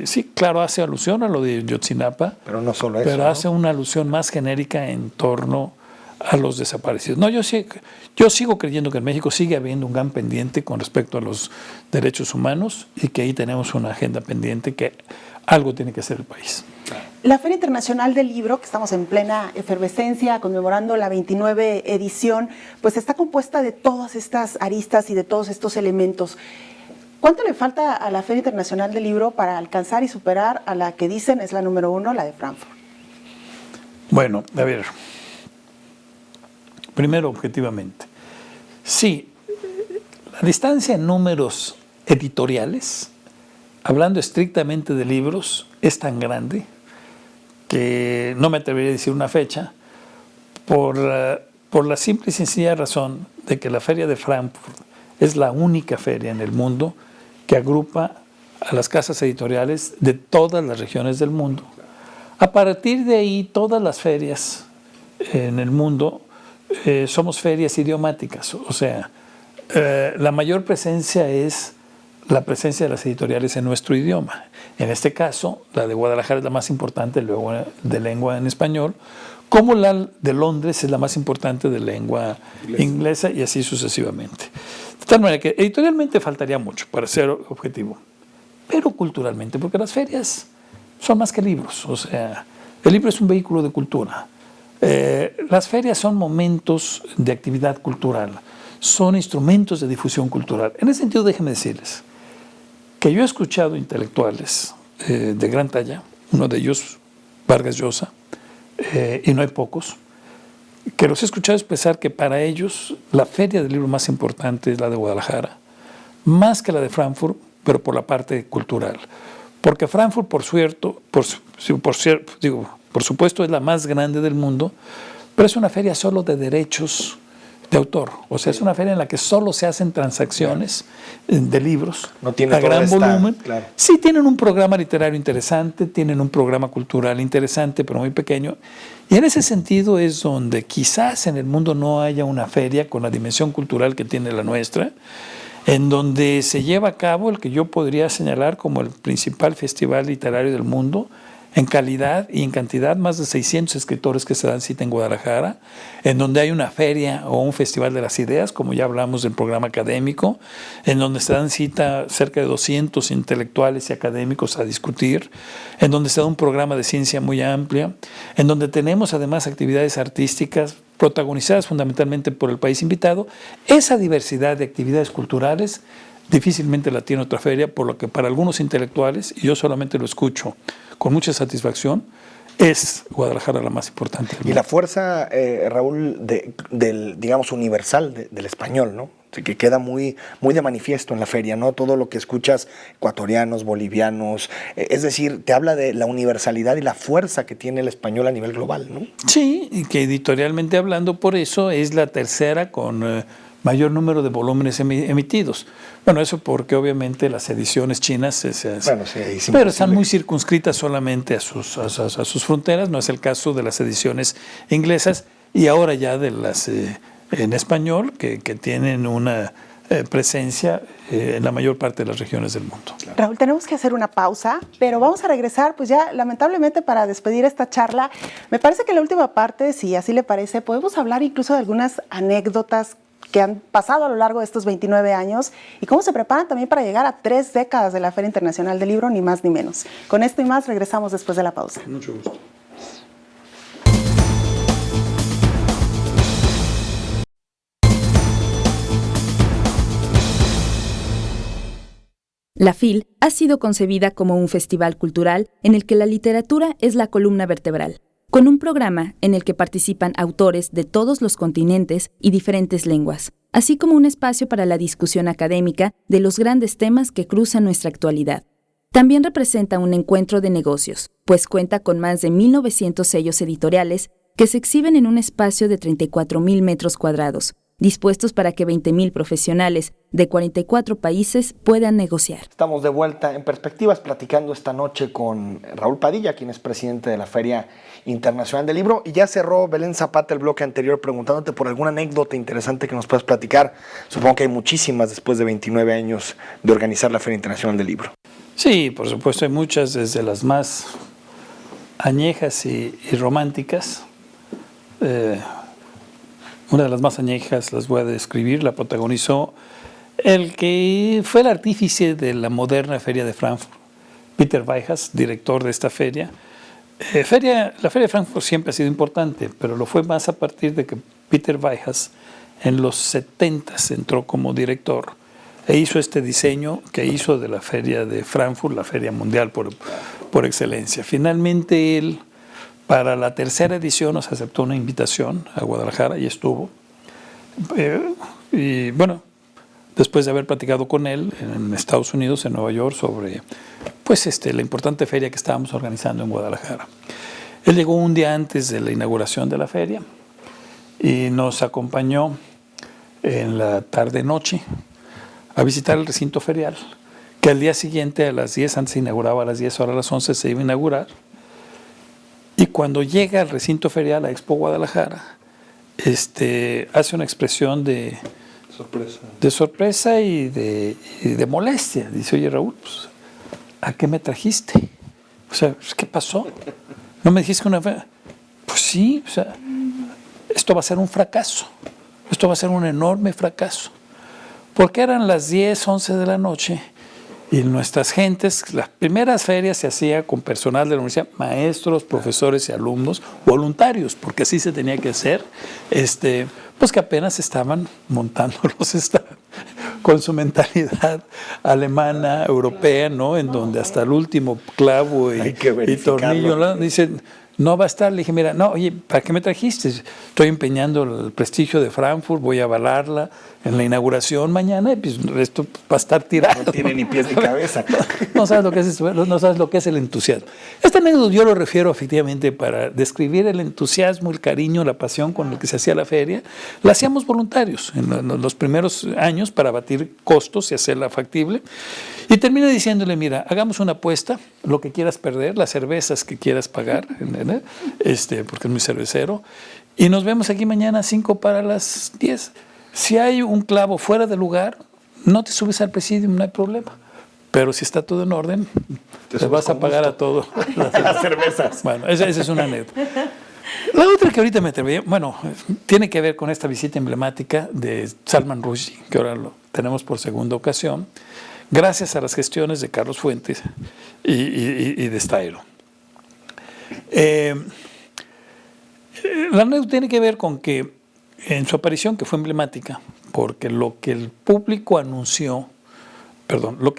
sí, claro, hace alusión a lo de Ayotzinapa, pero no solo eso, pero hace una alusión más genérica en torno a los desaparecidos. No, yo sigo creyendo que en México sigue habiendo un gran pendiente con respecto a los derechos humanos y que ahí tenemos una agenda pendiente que algo tiene que hacer el país. La Feria Internacional del Libro, que estamos en plena efervescencia, conmemorando la 29 edición, pues está compuesta de todas estas aristas y de todos estos elementos. ¿Cuánto le falta a la Feria Internacional del Libro para alcanzar y superar a la que dicen es la número 1, la de Frankfurt? Bueno, a ver, primero objetivamente, sí, la distancia en números editoriales, hablando estrictamente de libros, es tan grande que no me atrevería a decir una fecha, por la simple y sencilla razón de que la Feria de Frankfurt es la única feria en el mundo que agrupa a las casas editoriales de todas las regiones del mundo. A partir de ahí, todas las ferias en el mundo somos ferias idiomáticas, o sea, la mayor presencia es la presencia de las editoriales en nuestro idioma. En este caso, la de Guadalajara es la más importante luego de lengua en español, como la de Londres es la más importante de lengua inglesa y así sucesivamente. De tal manera que editorialmente faltaría mucho para ser objetivo, pero culturalmente, porque las ferias son más que libros, o sea, el libro es un vehículo de cultura. Las ferias son momentos de actividad cultural, son instrumentos de difusión cultural. En ese sentido, déjenme decirles que yo he escuchado intelectuales de gran talla, uno de ellos, Vargas Llosa, y no hay pocos, que los he escuchado expresar que para ellos la feria del libro más importante es la de Guadalajara, más que la de Frankfurt, pero por la parte cultural. Porque Frankfurt, por supuesto, es la más grande del mundo, pero es una feria solo de derechos de autor. O sea, es una feria en la que solo se hacen transacciones de libros no tiene a gran volumen. Claro. Sí tienen un programa literario interesante, tienen un programa cultural interesante, pero muy pequeño. Y en ese sentido es donde quizás en el mundo no haya una feria con la dimensión cultural que tiene la nuestra, en donde se lleva a cabo el que yo podría señalar como el principal festival literario del mundo, en calidad y en cantidad, más de 600 escritores que se dan cita en Guadalajara, en donde hay una feria o un festival de las ideas, como ya hablamos del programa académico, en donde se dan cita cerca de 200 intelectuales y académicos a discutir, en donde se da un programa de ciencia muy amplia, en donde tenemos además actividades artísticas protagonizadas fundamentalmente por el país invitado. Esa diversidad de actividades culturales difícilmente la tiene otra feria, por lo que para algunos intelectuales, y yo solamente lo escucho con mucha satisfacción, es Guadalajara la más importante. Y la fuerza, Raúl, del digamos, universal del español, ¿no? Que queda muy de manifiesto en la feria, ¿no? Todo lo que escuchas, ecuatorianos, bolivianos, es decir, te habla de la universalidad y la fuerza que tiene el español a nivel global, ¿no? Sí, y que editorialmente hablando, por eso es la tercera con mayor número de volúmenes emitidos. Bueno, eso porque obviamente las ediciones chinas pero están muy circunscritas solamente a sus fronteras, no es el caso de las ediciones inglesas y ahora ya de las en español que tienen una presencia en la mayor parte de las regiones del mundo. Raúl, tenemos que hacer una pausa, pero vamos a regresar, pues ya lamentablemente para despedir esta charla. Me parece que en la última parte, si así le parece, podemos hablar incluso de algunas anécdotas que han pasado a lo largo de estos 29 años y cómo se preparan también para llegar a 3 décadas de la Feria Internacional del Libro, ni más ni menos. Con esto y más regresamos después de la pausa. Mucho gusto. La FIL ha sido concebida como un festival cultural en el que la literatura es la columna vertebral, con un programa en el que participan autores de todos los continentes y diferentes lenguas, así como un espacio para la discusión académica de los grandes temas que cruzan nuestra actualidad. También representa un encuentro de negocios, pues cuenta con más de 1.900 sellos editoriales que se exhiben en un espacio de 34.000 metros cuadrados, dispuestos para que 20.000 profesionales de 44 países puedan negociar. Estamos de vuelta en Perspectivas platicando esta noche con Raúl Padilla, quien es presidente de la Feria Internacional del Libro. Y ya cerró Belén Zapata el bloque anterior preguntándote por alguna anécdota interesante que nos puedas platicar. Supongo que hay muchísimas después de 29 años de organizar la Feria Internacional del Libro. Sí, por supuesto, hay muchas, desde las más añejas y románticas. Una de las más añejas las voy a describir, la protagonizó el que fue el artífice de la moderna Feria de Frankfurt, Peter Weihas, director de esta feria. La Feria de Frankfurt siempre ha sido importante, pero lo fue más a partir de que Peter Weihas en los 70 entró como director e hizo este diseño que hizo de la Feria de Frankfurt, la feria mundial por excelencia. Finalmente él, para la tercera edición, nos aceptó una invitación a Guadalajara y estuvo. Y bueno, después de haber platicado con él en Estados Unidos, en Nueva York, sobre la importante feria que estábamos organizando en Guadalajara. Él llegó un día antes de la inauguración de la feria y nos acompañó en la tarde-noche a visitar el recinto ferial, que al día siguiente a las 10, antes se inauguraba a las 10, ahora a las 11 se iba a inaugurar. Y cuando llega al recinto ferial, a Expo Guadalajara, hace una expresión de sorpresa y de molestia. Dice, oye Raúl, pues, ¿a qué me trajiste? O sea, ¿qué pasó? ¿No me dijiste que una feria? Pues sí, o sea, esto va a ser un fracaso. Esto va a ser un enorme fracaso. Porque eran las 10, 11 de la noche y nuestras gentes, las primeras ferias se hacía con personal de la universidad, maestros, profesores y alumnos, voluntarios, porque así se tenía que hacer, pues que apenas estaban montando los stands con su mentalidad alemana, europea, ¿no? En donde hasta el último clavo y tornillo, ¿no? Dicen, no va a estar. Le dije, mira, no, oye, ¿para qué me trajiste? Estoy empeñando el prestigio de Frankfurt, voy a avalarla en la inauguración mañana, y pues esto va a estar tirado. No tiene ni pies ni cabeza. No sabes lo que es eso, no sabes lo que es el entusiasmo. Esta anécdota yo lo refiero efectivamente para describir el entusiasmo, el cariño, la pasión con el que se hacía la feria. La hacíamos voluntarios en los primeros años para abatir costos y hacerla factible. Y terminé diciéndole, mira, hagamos una apuesta, lo que quieras perder, las cervezas que quieras pagar, porque es muy cervecero, y nos vemos aquí mañana a 5 para las 10. Si hay un clavo fuera de lugar, no te subes al presidium, no hay problema. Pero si está todo en orden, te vas a pagar a todo. Las cervezas. Bueno, esa es una anécdota. La otra que ahorita me atreví, bueno, tiene que ver con esta visita emblemática de Salman Rushdie, que ahora lo tenemos por segunda ocasión, gracias a las gestiones de Carlos Fuentes y de Stairo. La anécdota tiene que ver con que en su aparición, que fue emblemática, porque lo que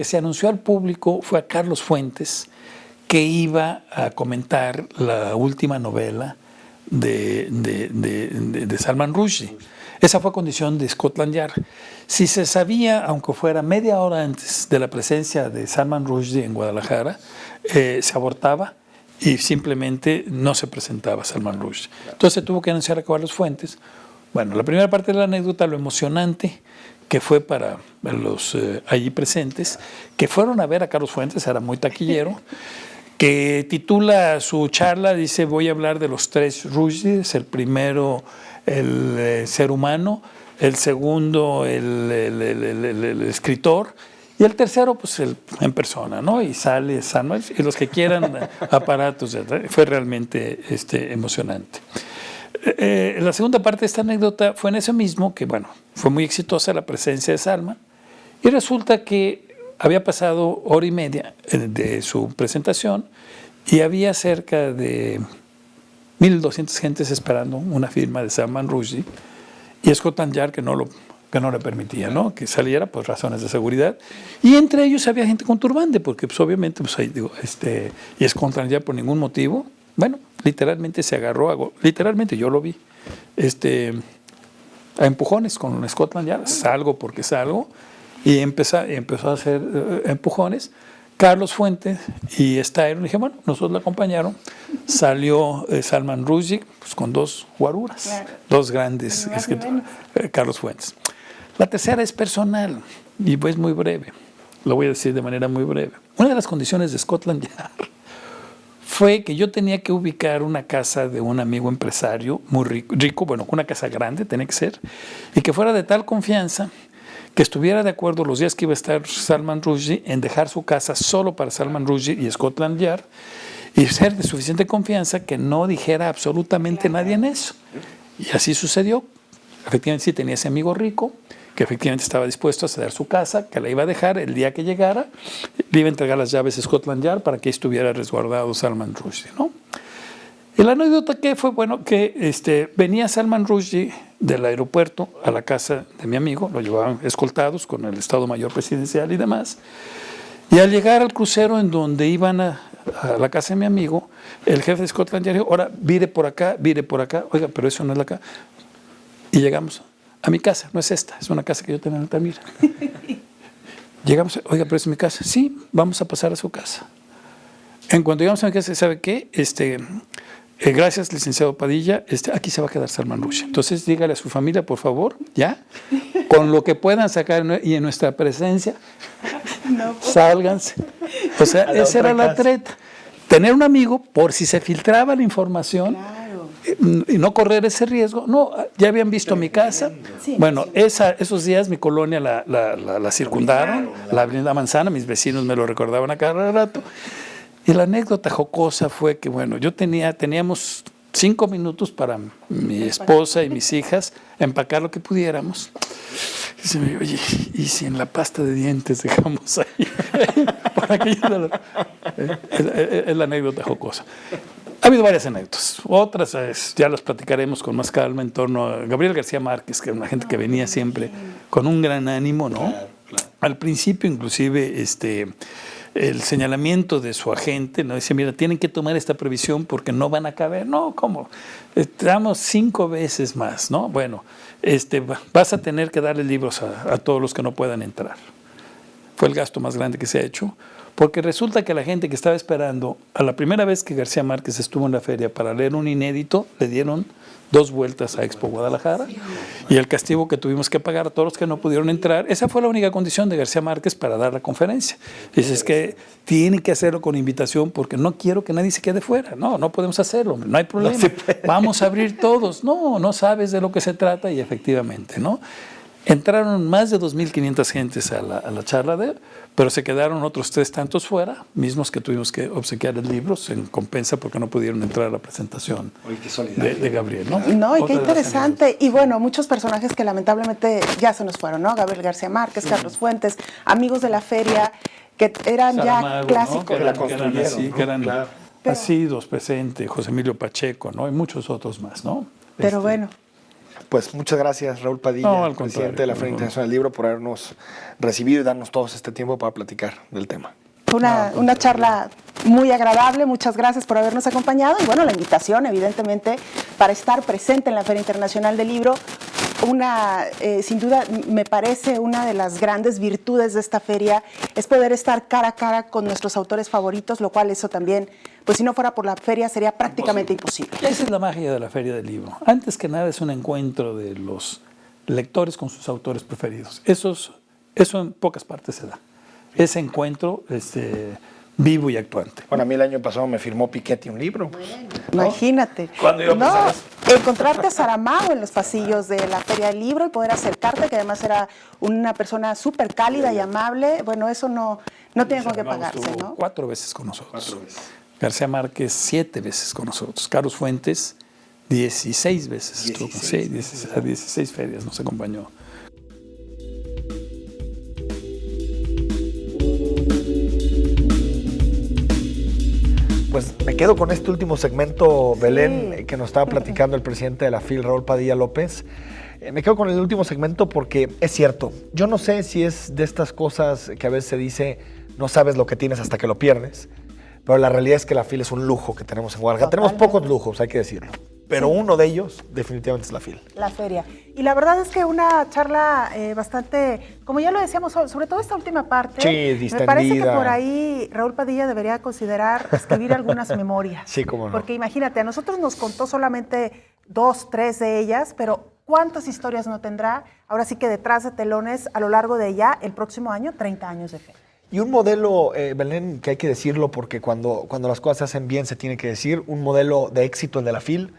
se anunció al público fue a Carlos Fuentes, que iba a comentar la última novela de Salman Rushdie. Esa fue condición de Scotland Yard. Si se sabía, aunque fuera media hora antes de la presencia de Salman Rushdie en Guadalajara, se abortaba y simplemente no se presentaba Salman Rushdie. Entonces se tuvo que anunciar a Carlos Fuentes. Bueno, la primera parte de la anécdota, lo emocionante que fue para los allí presentes, que fueron a ver a Carlos Fuentes, era muy taquillero, que titula su charla, dice, voy a hablar de los 3 Rushdies, el primero el ser humano, el segundo el escritor, y el tercero pues en persona, ¿no? Y sale Samuel, y los que quieran aparatos, fue realmente emocionante. La segunda parte de esta anécdota fue en eso mismo, que bueno, fue muy exitosa la presencia de Salman, y resulta que había pasado hora y media de su presentación y había cerca de 1.200 gentes esperando una firma de Salman Rushdie, y Scotland Yard que no le permitía, ¿no? Que saliera por razones de seguridad, y entre ellos había gente con turbante, porque pues obviamente pues ahí digo, y Scotland Yard por ningún motivo, bueno, literalmente se agarró, literalmente yo lo vi, a empujones con Scotland Yard, salgo porque salgo, y empezó a hacer empujones. Carlos Fuentes y Styron, dije, bueno, nosotros lo acompañaron. Salió Salman Rushdie pues, con 2 guaruras, claro. 2 grandes escritores, Carlos Fuentes. La tercera es personal y pues muy breve, lo voy a decir de manera muy breve. Una de las condiciones de Scotland Yard fue que yo tenía que ubicar una casa de un amigo empresario muy rico, bueno, una casa grande tenía que ser, y que fuera de tal confianza que estuviera de acuerdo los días que iba a estar Salman Rushdie en dejar su casa solo para Salman Rushdie y Scotland Yard y ser de suficiente confianza que no dijera absolutamente nadie en eso. Y así sucedió. Efectivamente sí tenía ese amigo rico que efectivamente estaba dispuesto a ceder su casa, que la iba a dejar el día que llegara, le iba a entregar las llaves a Scotland Yard para que estuviera resguardado Salman Rushdie, ¿no? Y la anécdota que fue, bueno, que venía Salman Rushdie del aeropuerto a la casa de mi amigo, lo llevaban escoltados con el Estado Mayor Presidencial y demás, y al llegar al crucero en donde iban a la casa de mi amigo, el jefe de Scotland Yard dijo, ahora vire por acá, oiga, pero eso no es la casa. Y llegamos a mi casa, no es esta, es una casa que yo tengo en Altamira. Llegamos, oiga, pero es mi casa. Sí, vamos a pasar a su casa. En cuanto llegamos a mi casa, ¿sabe qué? Gracias, licenciado Padilla, aquí se va a quedar Salman Rushdie. Entonces, dígale a su familia, por favor, ya, con lo que puedan sacar y en nuestra presencia, no, sálganse. O sea, esa era la treta. Tener un amigo por si se filtraba la información. Claro. Y no correr ese riesgo. No, ya habían visto mi casa. Sí, bueno, esos días mi colonia la circundaron, la avenida Manzana, mis vecinos me lo recordaban a cada rato. Y la anécdota jocosa fue que, bueno, teníamos 5 minutos para mi esposa y mis hijas empacar lo que pudiéramos. Y se me dijo, oye, ¿y si en la pasta de dientes dejamos ahí? Para que es la anécdota jocosa. Ha habido varias anécdotas, otras ya las platicaremos con más calma en torno a Gabriel García Márquez, que era una gente que venía siempre con un gran ánimo, ¿no? Claro. Al principio, inclusive, el señalamiento de su agente, ¿no? Dice, mira, tienen que tomar esta previsión porque no van a caber. No, ¿cómo? Damos 5 veces más, ¿no? Bueno, vas a tener que darle libros a todos los que no puedan entrar. Fue el gasto más grande que se ha hecho, porque resulta que la gente que estaba esperando, a la primera vez que García Márquez estuvo en la feria para leer un inédito, le dieron 2 vueltas a Expo Guadalajara y el castigo que tuvimos que pagar a todos los que no pudieron entrar, esa fue la única condición de García Márquez para dar la conferencia. Dice, es que tienen que hacerlo con invitación porque no quiero que nadie se quede fuera. No podemos hacerlo, no hay problema. No vamos a abrir todos. No sabes de lo que se trata y efectivamente, ¿no? Entraron más de 2.500 gentes a la charla de él, pero se quedaron otros 3 tantos fuera, mismos que tuvimos que obsequiarles libros en compensa porque no pudieron entrar a la presentación de Gabriel, ¿no? No, y qué interesante. Y bueno, muchos personajes que lamentablemente ya se nos fueron, ¿no? Gabriel García Márquez, Carlos Fuentes, amigos de la feria, que eran Saramago, ya clásicos. ¿no? Que eran claro. Asidos, presente, José Emilio Pacheco, ¿no? Y muchos otros más, ¿no? Pero bueno. Pues muchas gracias, Raúl Padilla, presidente de la Feria Internacional del Libro, por habernos recibido y darnos todos este tiempo para platicar del tema. Una charla muy agradable, muchas gracias por habernos acompañado y bueno, la invitación evidentemente para estar presente en la Feria Internacional del Libro. Sin duda, me parece una de las grandes virtudes de esta feria es poder estar cara a cara con nuestros autores favoritos, lo cual eso también, pues si no fuera por la feria sería prácticamente imposible. Esa es la magia de la Feria del Libro. Antes que nada es un encuentro de los lectores con sus autores preferidos. Eso en pocas partes se da. Ese encuentro vivo y actuante. Bueno, a mí el año pasado me firmó Piketty un libro. Bueno, ¿no? Imagínate. ¿Cuándo iba a pasar eso? Encontrarte a Saramago en los pasillos de la Feria del Libro y poder acercarte, que además era una persona súper cálida y amable. Bueno, eso no tiene con qué pagarse, ¿no? 4 veces con nosotros. 4 veces. García Márquez 7 veces con nosotros. Carlos Fuentes 16 veces. 16 ferias nos acompañó. Pues me quedo con este último segmento, Belén, que nos estaba platicando el presidente de la FIL, Raúl Padilla López. Me quedo con el último segmento porque es cierto. Yo no sé si es de estas cosas que a veces se dice, no sabes lo que tienes hasta que lo pierdes, pero la realidad es que la FIL es un lujo que tenemos en Guadalajara. Tenemos pocos lujos, hay que decirlo. pero uno de ellos definitivamente es la FIL. La feria. Y la verdad es que una charla bastante, como ya lo decíamos, sobre todo esta última parte, Sí, me distendida. parece que por ahí Raúl Padilla debería considerar escribir algunas memorias. Sí, cómo no. Porque imagínate, a nosotros nos contó solamente 2, 3 de ellas, pero ¿cuántas historias no tendrá? Ahora sí que detrás de telones, a lo largo de ya el próximo año, 30 años de feria. Y un modelo, Belén, que hay que decirlo porque cuando las cosas se hacen bien se tiene que decir, un modelo de éxito, el de la FIL.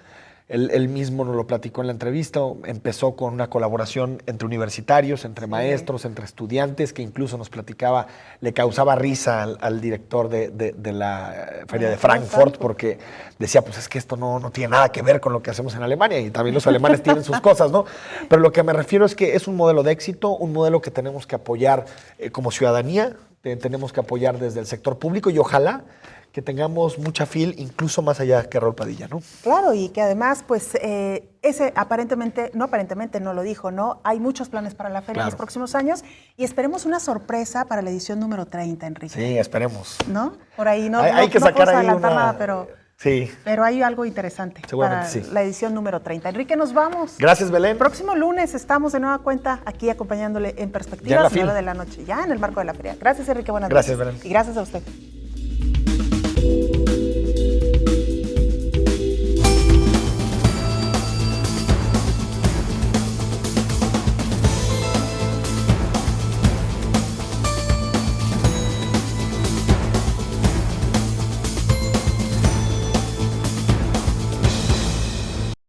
Él mismo nos lo platicó en la entrevista, empezó con una colaboración entre universitarios, entre maestros, entre estudiantes, que incluso nos platicaba, le causaba risa al director de la Feria de Frankfurt, porque decía, pues es que esto no tiene nada que ver con lo que hacemos en Alemania, y también los alemanes tienen sus cosas, ¿no? Pero lo que me refiero es que es un modelo de éxito, un modelo que tenemos que apoyar como ciudadanía, tenemos que apoyar desde el sector público, y ojalá que tengamos mucha FIL, incluso más allá que Raúl Padilla, ¿no? Claro, y que además, pues, ese aparentemente no lo dijo, ¿no? Hay muchos planes para la feria en los próximos años y esperemos una sorpresa para la edición número 30, Enrique. Sí, esperemos. ¿no? Por ahí no, hay que no sacar puedo ahí adelantar nada, pero hay algo interesante Seguramente para sí. la edición número 30. Enrique, nos vamos. Gracias, Belén. Próximo lunes estamos de nueva cuenta aquí acompañándole en Perspectiva Ya en la a las 9 FIL. de la noche, ya en el marco de la feria. Gracias, Enrique, buenas Gracias, noches. Belén. Y gracias a usted.